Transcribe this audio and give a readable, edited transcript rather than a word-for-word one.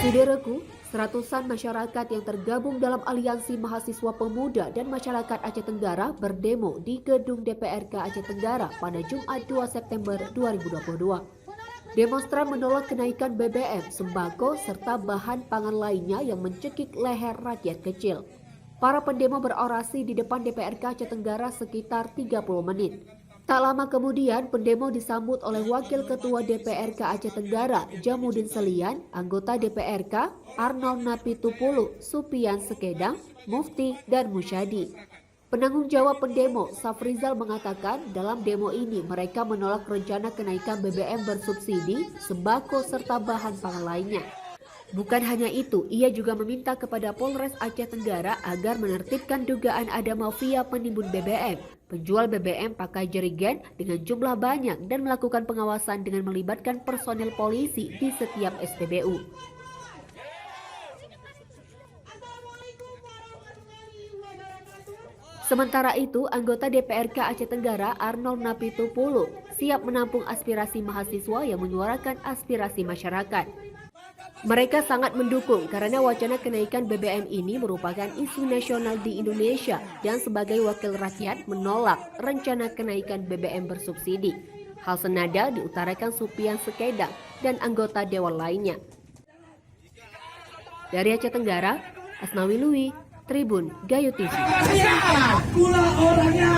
Saudaraku, seratusan masyarakat yang tergabung dalam Aliansi Mahasiswa Pemuda dan Masyarakat Aceh Tenggara berdemo di gedung DPRK Aceh Tenggara pada Jumat 2 September 2022. Demonstran menolak kenaikan BBM, sembako, serta bahan pangan lainnya yang mencekik leher rakyat kecil. Para pendemo berorasi di depan DPRK Aceh Tenggara sekitar 30 menit. Tak lama kemudian, pendemo disambut oleh Wakil Ketua DPRK Aceh Tenggara, Jamudin Selian, anggota DPRK, Arnold Napitupulu, Supian Sekedang, Mufti, dan Musyadi. Penanggung jawab pendemo, Safrizal, mengatakan dalam demo ini mereka menolak rencana kenaikan BBM bersubsidi, sembako, serta bahan pangan lainnya. Bukan hanya itu, ia juga meminta kepada Polres Aceh Tenggara agar menertibkan dugaan ada mafia penimbun BBM, penjual BBM pakai jerigen dengan jumlah banyak dan melakukan pengawasan dengan melibatkan personel polisi di setiap SPBU. Sementara itu, anggota DPRK Aceh Tenggara Arnold Napitupulu siap menampung aspirasi mahasiswa yang menyuarakan aspirasi masyarakat. Mereka sangat mendukung karena wacana kenaikan BBM ini merupakan isu nasional di Indonesia dan sebagai wakil rakyat menolak rencana kenaikan BBM bersubsidi. Hal senada diutarakan Supian Sekedang dan anggota dewan lainnya. Dari Aceh Tenggara, Asnawi Lui, Tribun Gayo TV. Akulah orangnya.